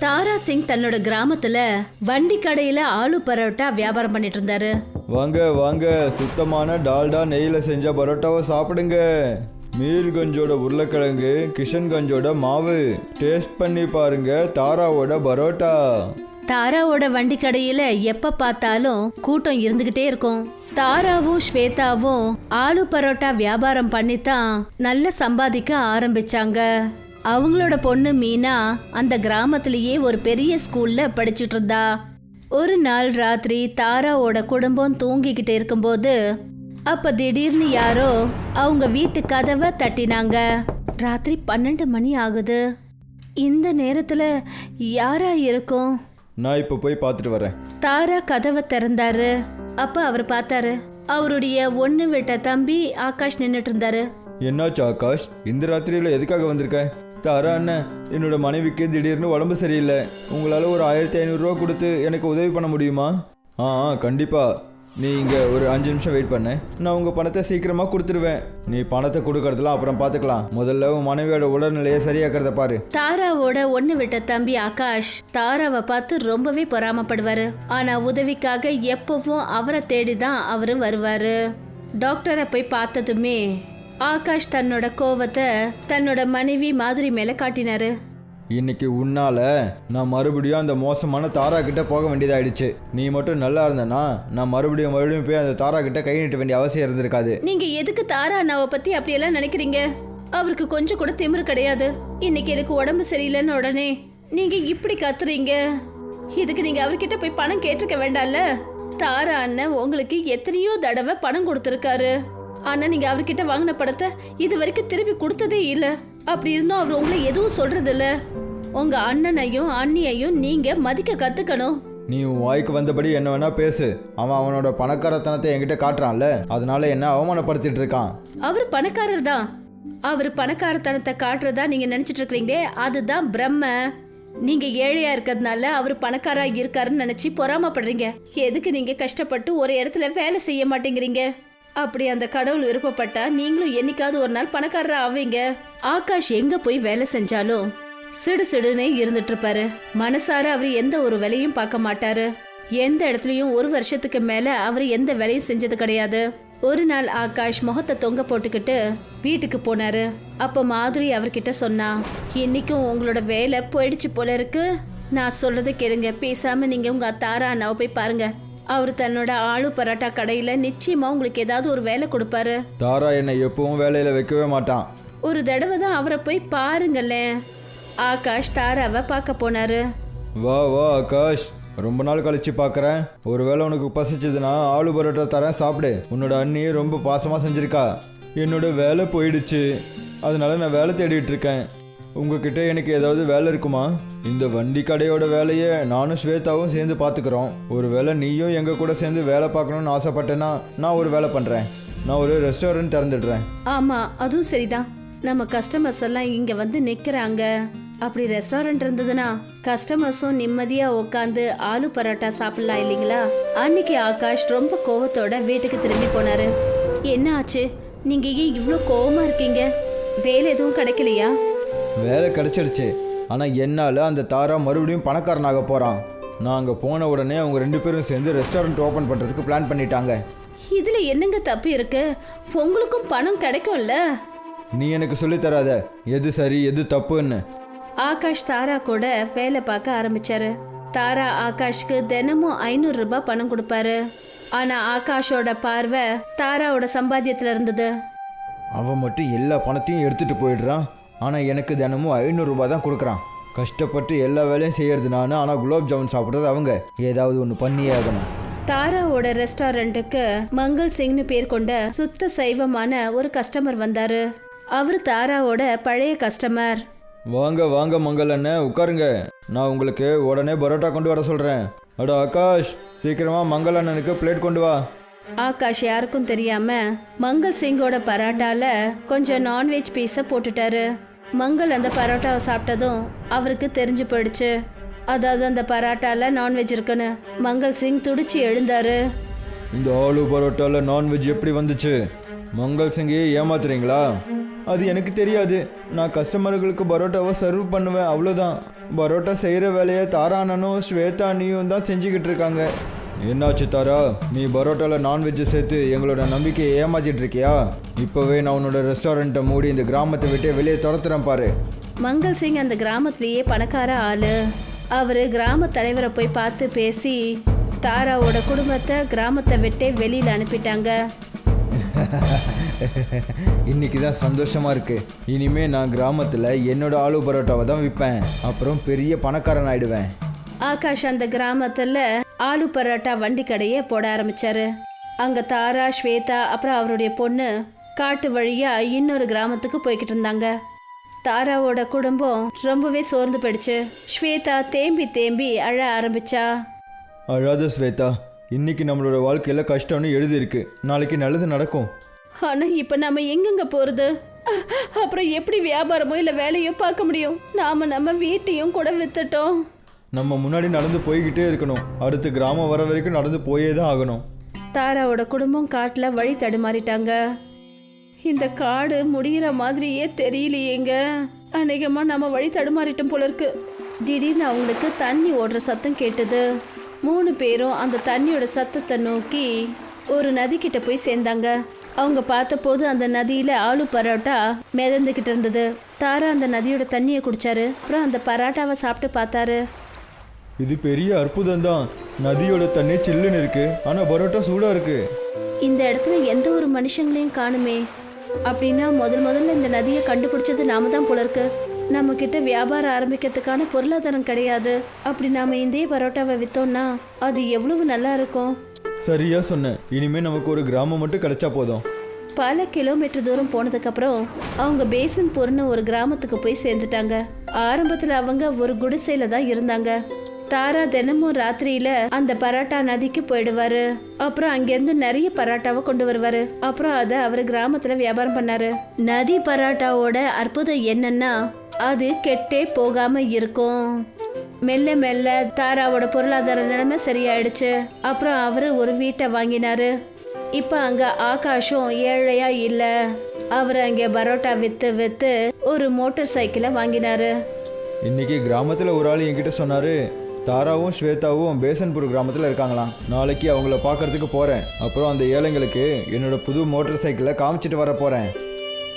தாரா சிங் தன்னோட கிராமத்துல வண்டி கடையில ஆலு பரோட்டா வியாபாரம் பண்ணிட்டு இருந்தாரு. வாங்க வாங்க, சுத்தமான டால்டா நெய்யில் செஞ்ச பரோட்டாவை சாப்பிடுங்க. மீர்கஞ்சோட உருளைக்கிழங்கு, கிஷன்கஞ்சோட மாவு, டேஸ்ட் பண்ணி பாருங்க தாராவோட பரோட்டா. தாராவோட வண்டி கடையில எப்ப பார்த்தாலும் கூட்டம் இருந்துகிட்டே இருக்கும். தாராவும் ஸ்வேதாவும் ஆலு பரோட்டா வியாபாரம் பண்ணித்தான் நல்ல சம்பாதிக்க ஆரம்பிச்சாங்க. அவங்களோட பொண்ணு மீனா அந்த கிராமத்திலேயே ஒரு பெரிய ஸ்கூல்ல படிச்சுட்டு இருந்தா. ஒரு நாள் ராத்திரி தாராவோட குடும்பம் தூங்கிக்கிட்டு இருக்கும்போது அப்ப திடீர்னு யாரோ அவங்க வீட்டு கதவை தட்டினாங்க. ராத்திரி 12 மணி ஆகுது. இந்த நேரத்துல யாரா இருக்கும்? நான் இப்போ போய் பார்த்துட்டு வரேன். தாரா கதவை திறந்தாரு. அப்ப அவர் பார்த்தாரு, அவருடைய ஒண்ணு விட்ட தம்பி ஆகாஷ் நின்னுட்டு இருந்தாரு. என்னாச்சு ஆகாஷ், இந்த ராத்திரியில் எதுக்காக வந்திருக்க? தாரா அண்ணன், என்னோட மனைவிக்கு திடீர்னு உடம்பு சரியில்லை. உங்களால் ஒரு 1500 ரூபா கொடுத்து எனக்கு உதவி பண்ண முடியுமா? கண்டிப்பாக. நீ இங்கே ஒரு 5 நிமிஷம் வெயிட் பண்ண, நான் உங்கள் பணத்தை சீக்கிரமாக கொடுத்துருவேன். நீ பணத்தை கொடுக்கறதுலாம் அப்புறம் பார்த்துக்கலாம். முதல்ல உன் மனைவியோட உடல்நிலையை சரியாக்கிறத பாரு. தாராவோட ஒண்ணு விட்ட தம்பி ஆகாஷ் தாராவை பார்த்து ரொம்பவே பொறாமப்படுவாரு. ஆனா உதவிக்காக எப்பவும் அவரை தேடிதான் அவரு வருவாரு. டாக்டரை போய் பார்த்ததுமே ஆகாஷ் தன்னோட கோவத்தை தன்னோட மனைவி மாதிரி மேல காட்டினாரு. இன்னைக்கு உன்னால நான் மறுபடியும் அந்த மோசமான தாரா கிட்ட போக வேண்டியதாயிடுச்சு. நீ மட்டும் நல்லா இருந்தனா நான் மறுபடியும் போய் அந்த தாரா கிட்ட கை நீட்ட வேண்டிய அவசியம் இருந்திருக்காது. நீங்க எதுக்கு தாரா அண்ணாவை பத்தி அப்படியெல்லாம் நினைக்கிறீங்க? அவருக்கு கொஞ்சம் கூட திமிரு கிடையாது. இன்னைக்கு எனக்கு உடம்பு சரியில்லைன்னு உடனே நீங்க இப்படி கத்துறீங்க. இதுக்கு நீங்க அவர்கிட்ட போய் பணம் கேட்டிருக்க வேண்டாம்ல. தாரா அண்ணன் உங்களுக்கு எத்தனையோ தடவை பணம் கொடுத்துருக்காரு. ஆனா நீங்க அவர்கிட்ட வாங்கின பணத்தை இது வரைக்கும் திருப்பி கொடுத்ததே இல்ல. அப்படி இருந்தும் அவர் உங்களை எதுவும் சொல்றது இல்ல. உங்க அண்ணனையும் அண்ணியையும் நீங்க மதிக்க கத்துக்கணும். நீ உன் வாய்க்கு வந்தபடி என்ன வேணா பேசு. அவனோட பணக்காரத்தனத்தை என்கிட்ட காட்டுறான்ல, அதனால என்ன அவமானப்படுத்திட்டு இருக்கான். அவர் பணக்காரர் தான். அவர் பணக்காரத்தனத்தை காட்டுறதா நீங்க நினைச்சிட்டு இருக்கீங்களே, அதுதான் பிரம்ம. நீங்க ஏழையா இருக்கிறதுனால அவர் பணக்காரா இருக்காருன்னு நினைச்சு பொறாமப்படுறீங்க. எதுக்கு நீங்க கஷ்டப்பட்டு ஒரு இடத்துல வேலை செய்ய மாட்டேங்கிறீங்க? அப்படி அந்த கடவுள் விருப்பப்பட்டா நீங்களும் என்னைக்காவது ஒரு நாள் பணக்காரரா ஆவீங்க. ஆகாஷ் எங்க போய் வேலை செஞ்சாலும் சிடு சிடுன்னு இருந்துட்டு இருப்பாரு. மனசார அவர் எந்த ஒரு வேலையும் பார்க்க மாட்டாரு. எந்த இடத்துலயும் ஒரு வருஷத்துக்கு மேல அவர் எந்த வேலையும் செஞ்சது கிடையாது. ஒரு நாள் ஆகாஷ் முகத்தை தொங்க போட்டுக்கிட்டு வீட்டுக்கு போனாரு. அப்ப மாதுரி அவர்கிட்ட சொன்னா, இன்னைக்கும் உங்களோட வேலை போயிடுச்சு போல இருக்கு. நான் சொல்றதை கேளுங்க, பேசாம நீங்க உங்க தாரா அண்ணாவை போய் பாருங்க. அவர் தன்னோட ஆலு பரோட்டா கடையில நிச்சயமா உங்களுக்கு ஏதாவது ஒரு வேலை கொடுப்பாரு. தாரா என்னை எப்பவும் வேலையில வைக்கவே மாட்டான். ஒரு தடவை தான் அவரை போய் பாருங்களேன். ஆகாஷ் தாராவை பார்க்க போனாரு. வா வா ஆகாஷ், ரொம்ப நாள் கழிச்சு பார்க்குறேன். ஒருவேளை உனக்கு பசிச்சதுன்னா ஆலு பரோட்டா தரேன், சாப்பிடு. உன்னோட அண்ணி ரொம்ப பாசமாக செஞ்சிருக்கா. என்னோட வேலை போயிடுச்சு, அதனால நான் வேலை தேடிட்டு இருக்கேன். உங்ககிட்ட எனக்கு ஏதாவது வேலை இருக்குமா? இந்த வண்டி கடையோட வேலையை நானும் ஸ்வேதாவும் சேர்ந்து பார்த்துக்கிறோம். ஒரு வேளை நீயும் எங்கள் கூட சேர்ந்து வேலை பார்க்கணுன்னு ஆசைப்பட்டேன்னா நான் ஒரு வேலை பண்ணுறேன். நான் ஒரு ரெஸ்டாரண்ட் திறந்துடுறேன். ஆமாம், அதுவும் சரிதான். நம்ம கஸ்டமர்ஸ் எல்லாம் இங்கே வந்து நிற்கிறாங்க. அப்படி ரெஸ்டாரண்ட் இருந்ததுன்னா கஸ்டமர்ஸும் நிம்மதியாக உட்காந்து ஆலு பரோட்டா சாப்பிடலாம் இல்லைங்களா? அன்னைக்கு ஆகாஷ் ரொம்ப கோவத்தோட வீட்டுக்கு திரும்பி போனாரு. என்ன ஆச்சு? நீங்கள் ஏன் இவ்வளோ கோவமாக இருக்கீங்க? வேலை எதுவும் கிடைக்கலையா? வேலை கிடைச்சிடுச்சு, ஆனால் என்னால் அந்த தாரா மறுபடியும் பணக்காரனாக போகிறான். நான் அங்கே போன உடனே அவங்க 2 பேரும் சேர்ந்து ரெஸ்டாரண்ட் ஓப்பன் பண்ணுறதுக்கு பிளான் பண்ணிட்டாங்க. இதில் என்னங்க தப்பு இருக்கு? உங்களுக்கும் பணம் கிடைக்கும்ல. நீ எனக்கு சொல்லித்தராத எது சரி எது தப்புன்னு. ஆகாஷ் தாரா கூட வேலை பார்க்க ஆரம்பிச்சாரு. தாரா ஆகாஷ்க்கு தினமும் 500 ரூபாய் பணம் கொடுப்பாரு. ஆனால் ஆகாஷோட பார்வை தாராவோட சம்பாத்தியத்தில் இருந்தது. அவன் மட்டும் எல்லா பணத்தையும் எடுத்துகிட்டு போயிடுறான், ஆனால் எனக்கு தினமும் 500 ரூபாய் தான் கொடுக்குறான். கஷ்டப்பட்டு எல்லா வேலையும் செய்யறது நான், ஆனால் குலோப் ஜாமுன் சாப்பிட்றது அவங்க. ஏதாவது ஒன்று பண்ணியே ஆகணும். தாராவோட ரெஸ்டாரண்ட்டுக்கு மங்கள் சிங்னு பேர் கொண்ட சுத்த சைவமான ஒரு கஸ்டமர் வந்தாரு. அவர் தாராவோட பழைய கஸ்டமர். வாங்க வாங்க மங்கள் அண்ணன், உட்காருங்க. நான் உங்களுக்கு உடனே பரோட்டா கொண்டு வர சொல்கிறேன். அட ஆகாஷ், சீக்கிரமாக மங்கள் அண்ணனுக்கு பிளேட் கொண்டு வா. ஆகாஷ் யாருக்கும் தெரியாம மங்கள் சிங்கோட பரோட்டால கொஞ்சம் நான்வெஜ் பீஸை போட்டுட்டாரு. மங்கள் அந்த பரோட்டாவை சாப்பிட்டதும் அவருக்கு தெரிஞ்சு போயிடுச்சு, அதாவது அந்த பரோட்டால நான்வெஜ் இருக்குன்னு. மங்கள் சிங் துடிச்சு எழுந்தாரு. இந்த ஆலு பரோட்டால நான்வெஜ் எப்படி வந்துச்சு? மங்கள் சிங்கே ஏமாத்துறீங்களா? அது எனக்கு தெரியாது. நான் கஸ்டமர்களுக்கு பரோட்டாவை சர்வ் பண்ணுவேன், அவ்வளோதான். பரோட்டா செய்கிற வேலையை தாரா அண்ணனும் ஸ்வேதா அண்ணியும் தான் செஞ்சுக்கிட்டு இருக்காங்க. என்னாச்சு தாரா, நீ பரோட்டாவில் நான்வெஜ்ஜை சேர்த்து எங்களோட நம்பிக்கையை ஏமாத்திட்டு இருக்கியா? இப்போவே நான் உன்னோட ரெஸ்டாரண்ட்டை மூடி இந்த கிராமத்தை விட்டு வெளியே துரத்துறேன் பாரு. மங்கள் சிங் அந்த கிராமத்திலேயே பணக்கார ஆளு. அவரு கிராம தலைவரை போய் பார்த்து பேசி தாராவோட குடும்பத்தை கிராமத்தை விட்டே வெளியில் அனுப்பிட்டாங்க. இன்னைக்கு தான் சந்தோஷமா இருக்கு. இனிமே நான் கிராமத்தில் என்னோட ஆலு பரோட்டாவை தான் விற்பேன். அப்புறம் பெரிய பணக்காரன் ஆயிடுவேன். ஆகாஷ் அந்த கிராமத்துல ஆலு பரோட்டா வண்டி கடையை போட ஆரம்பிச்சாரு. அங்க தாரா, ஸ்வேதா அப்புறம் அவருடைய பொண்ணு காட்டு வழியா இன்னொரு கிராமத்துக்கு போய்கிட்டு இருந்தாங்க. தாராவோட குடும்பம் ரொம்பவே சோர்ந்து போயிடுச்சு. ஸ்வேதா தேம்பி தேம்பி அழ ஆரம்பிச்சா. அழாத ஸ்வேதா, இன்னைக்கு நம்மளோட வாழ்க்கையில் கஷ்டம்னு எழுதியிருக்கு. நாளைக்கு நல்லது நடக்கும். ஆனா இப்ப நாம எங்கெங்க போறது? அப்புறம் எப்படி வியாபாரமோ இல்ல வேலையோ பார்க்க முடியும்? நாம நம்ம வீட்டையும் கூட வித்துட்டோம். நம்ம முன்னாடி நடந்து போய்கிட்டே இருக்கணும். அடுத்து கிராமம் வர வரைக்கும் நடந்து போயே தான் ஆகணும். தாராவோட குடும்பம் காட்டுல வழி தடுமாறிட்டாங்க. இந்த காடு முடிகிற மாதிரியே தெரியலையேங்க. அநேகமா நம்ம வழி தடுமாறிட்டோம் போல இருக்கு. திடீர்னு அவங்களுக்கு தண்ணி ஓடுற சத்தம் கேட்டது. 3 பேரும் அந்த தண்ணியோட சத்தத்தை நோக்கி ஒரு நதி கிட்ட போய் சேர்ந்தாங்க. அவங்க பார்த்தபோது அந்த நதியில ஆலு பரோட்டா மிதந்துக்கிட்டு இருந்தது. தாரா அந்த நதியோட தண்ணியை குடிச்சாரு. அப்புறம் அந்த பரோட்டாவை சாப்பிட்டு பார்த்தாரு. இது பெரிய அற்புதம் தான். நதியோட தண்ணி சில்லுன்னு இருக்கு, ஆனா பரோட்டா சூடா இருக்கு. இந்த இடத்துல எந்த ஒரு மனுஷங்களையும் காணுமே. அப்படின்னா முதல்ல இந்த நதியை கண்டுபிடிச்சது நாம தான் போல இருக்கு. நம்ம கிட்ட வியாபாரம் ஆரம்பிக்கிறதுக்கான பொருளாதாரம் கிடையாது. அப்படி நாம இந்த பரோட்டாவை வித்தோம்னா அது எவ்வளவு நல்லா இருக்கும். சரியா சொன்ன. இனிமே நமக்கு ஒரு கிராமம் மட்டும் கிடைச்சா போதும். பல கிலோமீட்டர் தூரம் போனதுக்கு அப்புறம் அவங்க பேசன்பூர்னு ஒரு கிராமத்துக்கு போய் சேர்ந்துட்டாங்க. ஆரம்பத்துல அவங்க ஒரு குடிசையில தான் இருந்தாங்க. தாரா தினமும் ராத்திரியில அந்த பரோட்டா நதிக்கு போயிடுவாரு. அப்புறம் அங்கிருந்து நிறைய பரோட்டாவை கொண்டு வருவாரு. அப்புறம் அதை அவரு கிராமத்துல வியாபாரம் பண்ணாரு. நதி பரோட்டாவோட அற்புதம் என்னன்னா அது கெட்டே போகாம இருக்கும். மெல்ல மெல்ல தாராவோட பொருளாதார நிலைமை சரியாயிடுச்சு. அப்புறம் அவரு ஒரு வீட்டை வாங்கினாரு. இப்ப அங்க ஆகாஷும் ஏழையா இல்ல. அவர் அங்க பரோட்டா வித்து வித்து ஒரு மோட்டார் சைக்கிளை வாங்கினாரு. இன்னைக்கு கிராமத்தில் ஒரு ஆள் என்கிட்ட சொன்னாரு, தாராவும் ஸ்வேதாவும் பேசன்பூர் கிராமத்தில் இருக்காங்களாம். நாளைக்கு அவங்கள பார்க்கறதுக்கு போகிறேன். அப்புறம் அந்த ஏழைங்களுக்கு என்னோட புது மோட்டார் சைக்கிளை காமிச்சிட்டு வர போகிறேன்.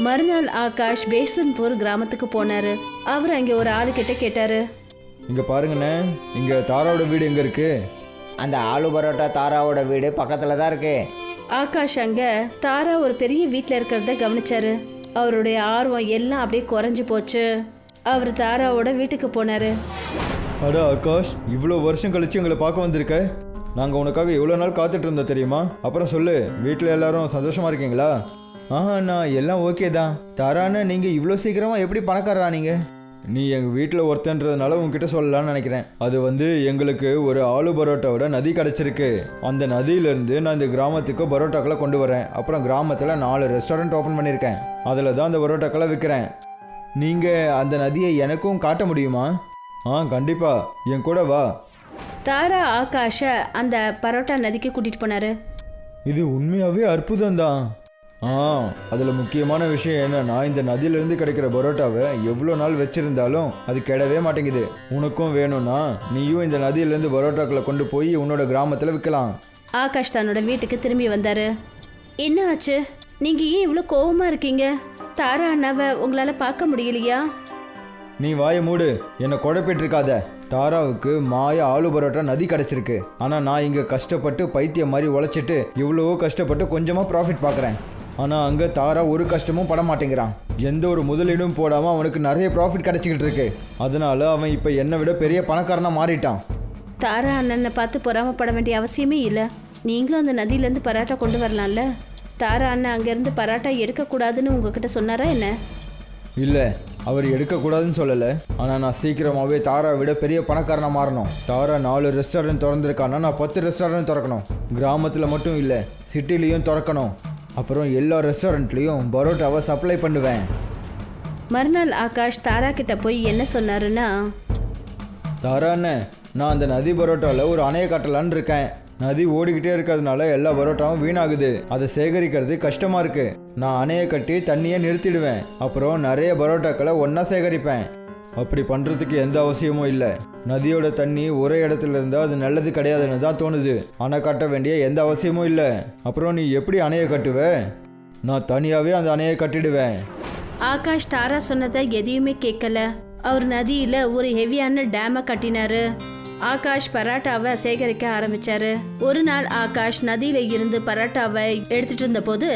மறுநாள் ஆகாஷ் பேசன்பூர் கிராமத்துக்கு போனாரு. அவர் அங்கே ஒரு ஆளுக்கிட்ட கேட்டாரு, இங்கே பாருங்கண்ணே, இங்கே தாராவோட வீடு எங்கே இருக்கு? அந்த ஆலு பரோட்டா தாராவோட வீடு பக்கத்தில் தான் இருக்கு. ஆகாஷ் அங்க தாரா ஒரு பெரிய வீட்டில் இருக்கிறத கவனிச்சாரு. அவருடைய ஆர்வம் எல்லாம் அப்படியே குறைஞ்சு போச்சு. அவர் தாராவோட வீட்டுக்கு போனாரு. அட ஆகாஷ், இவ்வளோ வருஷம் கழிச்சு எங்களை பார்க்க வந்திருக்க. நாங்கள் உனக்காக எவ்வளோ நாள் காத்துட்டு இருந்தோம் தெரியுமா? அப்புறம் சொல்லு, வீட்டில் எல்லாரும் சந்தோஷமா இருக்கீங்களா? நான் எல்லாம் ஓகே தான். தாரான்னு நீங்கள் இவ்வளோ சீக்கிரமாக எப்படி பணக்காரரா நீங்கள்? நீ எங்கள் வீட்டில் ஒருத்தன்றதுனால உங்ககிட்ட சொல்லலான்னு நினைக்கிறேன். அது எங்களுக்கு ஒரு ஆலு பரோட்டாவோட நதி கிடச்சிருக்கு. அந்த நதியிலேருந்து நான் இந்த கிராமத்துக்கு பரோட்டாக்களை கொண்டு வரேன். அப்புறம் கிராமத்தில் 4 ரெஸ்டாரண்ட் ஓப்பன் பண்ணியிருக்கேன். அதில் தான் அந்த பரோட்டாக்களை விற்கிறேன். நீங்கள் அந்த நதியை எனக்கும் காட்ட முடியுமா? கண்டிப்பா, என் கூட வா. தாரா ஆகாஷ அந்த பரோட்டா நதிக்கு கூட்டிட்டு போனாரு. இது உண்மையாகவே அற்புதம் தான். அதில் முக்கியமான விஷயம் என்னன்னா, இந்த நதியிலேருந்து கிடைக்கிற பரோட்டாவை எவ்வளோ நாள் வச்சிருந்தாலும் அது கெடவே மாட்டேங்குது. உனக்கும் வேணும்னா நீயும் இந்த நதியிலேருந்து பரோட்டாக்களை கொண்டு போய் உன்னோட கிராமத்தில் விற்கலாம். ஆகாஷ் தன்னோட வீட்டுக்கு திரும்பி வந்தாரு. என்ன ஆச்சு? நீங்க ஏன் இவ்வளோ கோவமா இருக்கீங்க? தாரா அண்ணாவை உங்களால பார்க்க முடியலையா? நீ வாயை மூடு, என்னை குழப்பிட்டு இருக்காத. தாராவுக்கு மாய ஆலு பரோட்டா நதி கிடச்சிருக்கு. ஆனால் நான் இங்கே கஷ்டப்பட்டு பைத்தியம் மாதிரி உழைச்சிட்டு இவ்வளவோ கஷ்டப்பட்டு கொஞ்சமாக ப்ராஃபிட் பார்க்குறேன். ஆனால் அங்கே தாரா ஒரு கஷ்டமும் பட மாட்டேங்கிறான். எந்த ஒரு முதலீடும் போடாமல் அவனுக்கு நிறைய ப்ராஃபிட் கிடச்சிக்கிட்டு இருக்கு. அதனால அவன் இப்போ என்னை விட பெரிய பணக்காரனாக மாறிட்டான். தாரா அண்ணனை பார்த்து பொறாமப்பட வேண்டிய அவசியமே இல்லை. நீங்களும் அந்த நதியிலேருந்து பரோட்டா கொண்டு வரலாம்ல. தாரா அண்ணன் அங்கேருந்து பரோட்டா எடுக்கக்கூடாதுன்னு உங்ககிட்ட சொன்னாரா என்ன? இல்லை, அவர் எடுக்கக்கூடாதுன்னு சொல்லலை. ஆனால் நான் சீக்கிரமாகவே தாரா விட பெரிய பணக்காரனாக மாறணும். தாரா 4 ரெஸ்டாரண்ட் திறந்துருக்கானா, நான் 10 ரெஸ்டாரண்ட் திறக்கணும். கிராமத்தில் மட்டும் இல்லை, சிட்டிலையும் திறக்கணும். அப்புறம் எல்லா ரெஸ்டாரண்ட்லேயும் பரோட்டாவை சப்ளை பண்ணுவேன். மறுநாள் ஆகாஷ் தாரா கிட்ட போய் என்ன சொன்னாருன்னா, தாரா அண்ணன், நான் அந்த நதி பரோட்டாவில் ஒரு அணையை கட்டலான்னு இருக்கேன். நதி ஓடிக்கிட்டே இருக்கிறதுனால எல்லா பரோட்டாவும் வீணாகுது. அதை சேகரிக்கிறது கஷ்டமாக இருக்குது. நான் அணையை கட்டி தண்ணியை நிறுத்திடுவேன். அப்புறம் நிறைய பரோட்டாக்களை ஒன்றா சேகரிப்பேன். அப்படி பண்ணுறதுக்கு எந்த அவசியமும் இல்லை. நதியோட தண்ணி ஒரே இடத்துல இருந்தால் அது நல்லது கிடையாதுன்னு தான் தோணுது. அணை கட்ட வேண்டிய எந்த அவசியமும் இல்லை. அப்புறம் நீ எப்படி அணையை கட்டுவ? நான் தனியாகவே அந்த அணையை கட்டிடுவேன். ஆகாஷ் தாரா சொன்னதை எதையுமே கேட்கல. அவர் நதியில ஒரு ஹெவியான டேமை கட்டினாரு. ஆகாஷ் பராட்டாவை சேகரிக்க ஆரம்பிச்சாரு. ஒரு நாள் ஆகாஷ் நதியில இருந்து பராட்டாவை எடுத்துட்டு இருந்த போது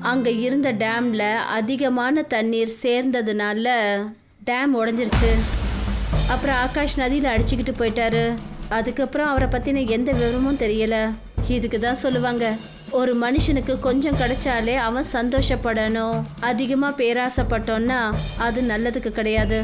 அங்க இருந்த டேம்ல அதிகமான தண்ணீர் சேர்ந்ததுனால டேம் உடைஞ்சிருச்சு. அப்புறம் ஆகாஷ் நதியில அடிச்சுக்கிட்டு போயிட்டாரு. அதுக்கப்புறம் அவரை பத்தின எந்த விவரமும் தெரியல. இதுக்கு தான் சொல்லுவாங்க, ஒரு மனுஷனுக்கு கொஞ்சம் கிடைச்சாலே அவன் சந்தோஷப்படணும். அதிகமா பேராசைப்பட்டோன்னா அது நல்லதுக்கு கிடையாது.